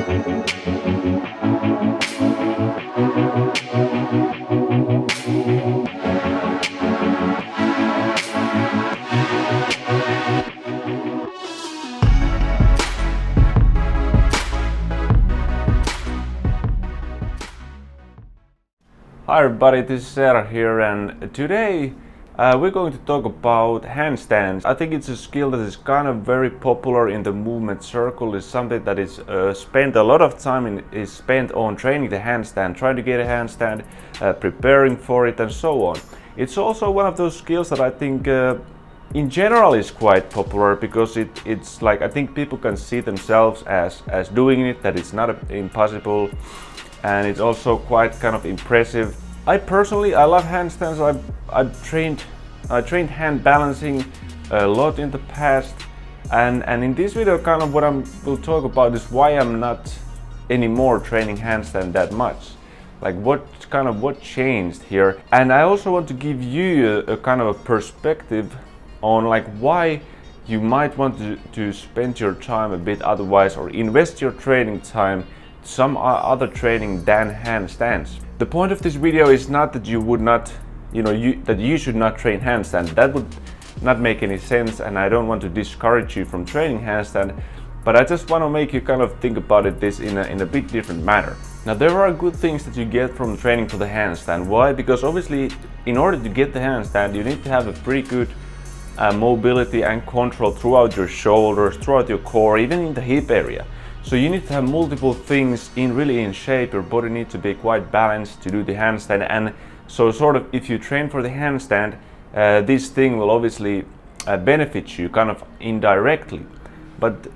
Hi everybody, this is Eero here, and today we're going to talk about handstands. I think it's a skill that is kind of very popular in the movement circle. It's something that is spent a lot of time is spent on training the handstand, trying to get a handstand, preparing for it and so on. It's also one of those skills that I think in general is quite popular because it's like I think people can see themselves as doing it, that it's not impossible. And it's also quite kind of impressive. I love handstands. I trained hand balancing a lot in the past, and in this video kind of what I will talk about is why I'm not anymore training handstand that much. Like what changed here, and I also want to give you a kind of a perspective on like why you might want to spend your time a bit otherwise or invest your training time some other training than handstands. The point of this video is not that you would not, that you should not train handstand. That would not make any sense, and I don't want to discourage you from training handstand, but I just want to make you kind of think about this in a bit different manner. Now there are good things that you get from training for the handstand. Why? Because obviously in order to get the handstand you need to have a pretty good mobility and control throughout your shoulders, throughout your core, even in the hip area. So you need to have multiple things really in shape. Your body needs to be quite balanced to do the handstand, and so sort of if you train for the handstand, this thing will obviously benefit you kind of indirectly. But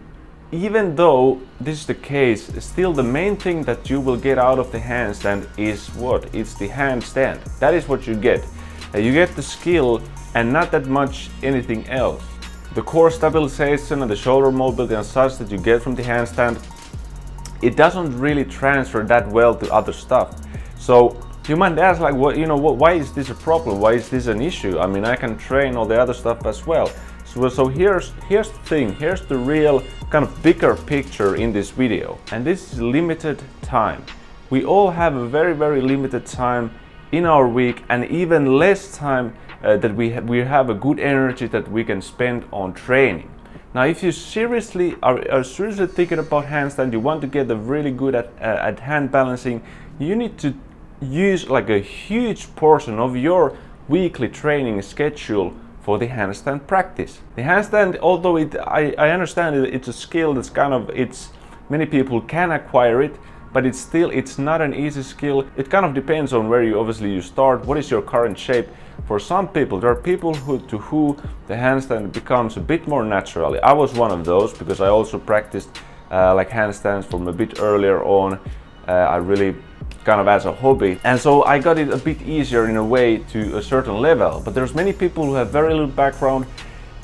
even though this is the case, still the main thing that you will get out of the handstand is what? It's the handstand. That is what you get. You get the skill and not that much anything else. The core stabilization and the shoulder mobility and such that you get from the handstand, it doesn't really transfer that well to other stuff. So you might ask, like, why is this a problem? Why is this an issue? I mean, I can train all the other stuff as well. So here's the thing. Here's the real kind of bigger picture in this video. And this is limited time. We all have a very, very limited time in our week, and even less time that we have a good energy that we can spend on training. Now if you seriously are seriously thinking about handstand, you want to get really good at hand balancing, you need to use like a huge portion of your weekly training schedule for the handstand practice. The handstand, although I understand it's a skill that's many people can acquire it, but it's not an easy skill. It kind of depends on where you start, what is your current shape. For some people, there are people to who the handstand becomes a bit more naturally. I was one of those because I also practiced like handstands from a bit earlier on. I really kind of as a hobby, and so I got it a bit easier in a way to a certain level. But there's many people who have very little background,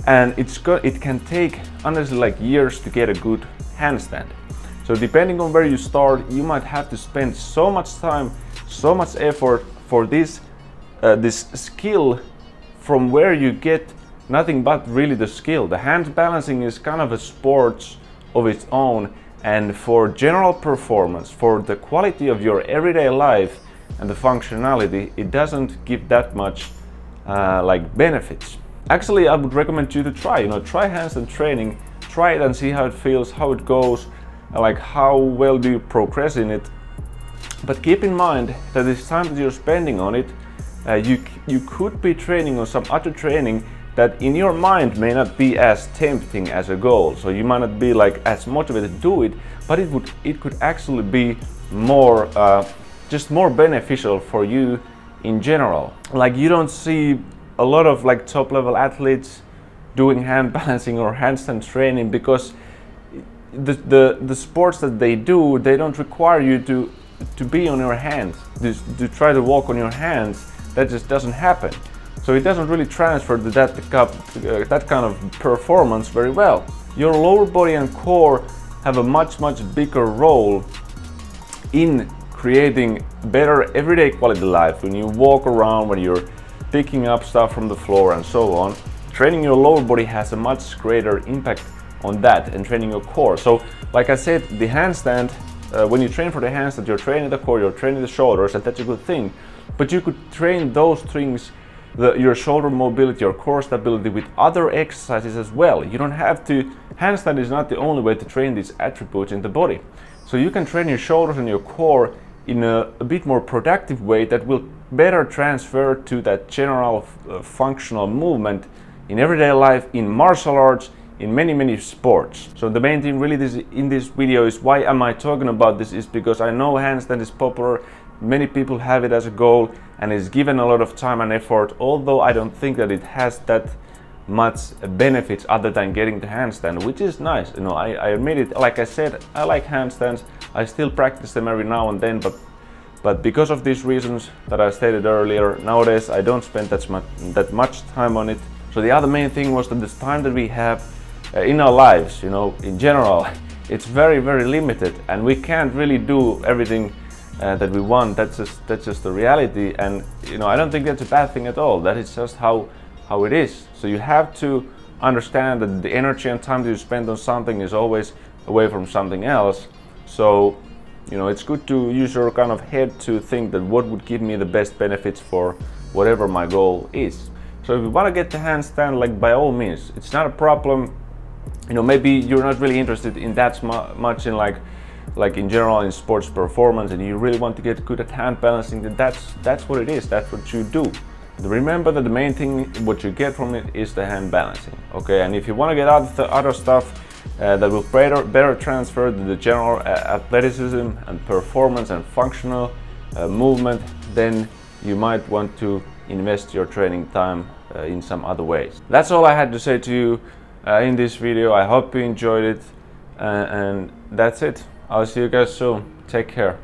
and it can take honestly like years to get a good handstand. So depending on where you start, you might have to spend so much time, so much effort for this skill from where you get nothing but really the skill. The hand balancing is kind of a sport of its own, and for general performance, for the quality of your everyday life and the functionality, it doesn't give that much like benefits. Actually, I would recommend you to try handstand training, try it and see how it feels, how it goes, like how well do you progress in it. But keep in mind that this time that you're spending on it, you could be training on some other training that in your mind may not be as tempting as a goal. So you might not be like as motivated to do it, but it could actually be more just more beneficial for you in general. Like you don't see a lot of like top level athletes doing hand balancing or handstand training because the sports that they do, they don't require you to be on your hands, to try to walk on your hands. That just doesn't happen. So it doesn't really transfer to that kind of performance very well. Your lower body and core have a much bigger role in creating better everyday quality life. When you walk around, when you're picking up stuff from the floor and so on, training your lower body has a much greater impact on that, and training your core. So like I said, the handstand when you train for the handstand, you're training the core, you're training the shoulders, and that's a good thing. But you could train those things, your shoulder mobility, your core stability, with other exercises as well. You don't have to, handstand is not the only way to train these attributes in the body. So you can train your shoulders and your core in a bit more productive way that will better transfer to that general functional movement in everyday life, in martial arts, in many sports. So the main thing really in this video is, why am I talking about this, is because I know handstand is popular, many people have it as a goal, and it's given a lot of time and effort, although I don't think that it has that much benefits other than getting the handstand, which is nice. You know, I admit it, like I said, I like handstands, I still practice them every now and then, but because of these reasons that I stated earlier, nowadays I don't spend that much time on it. So the other main thing was that this time that we have in our lives, you know, in general, it's very limited, and we can't really do everything that we want. That's just the reality, and you know, I don't think that's a bad thing at all. That is just how it is. So you have to understand that the energy and time that you spend on something is always away from something else. So you know, it's good to use your kind of head to think that what would give me the best benefits for whatever my goal is. So if you want to get the handstand, like, by all means, it's not a problem. You know, maybe you're not really interested in that much in like in general in sports performance, and you really want to get good at hand balancing, then that's what it is, that's what you do. But remember that the main thing, what you get from it, is the hand balancing, okay? And if you want to get other stuff that will better transfer to the general athleticism and performance and functional movement, then you might want to invest your training time in some other ways. That's all I had to say to you in this video. I hope you enjoyed it, and that's it. I'll see you guys soon. Take care.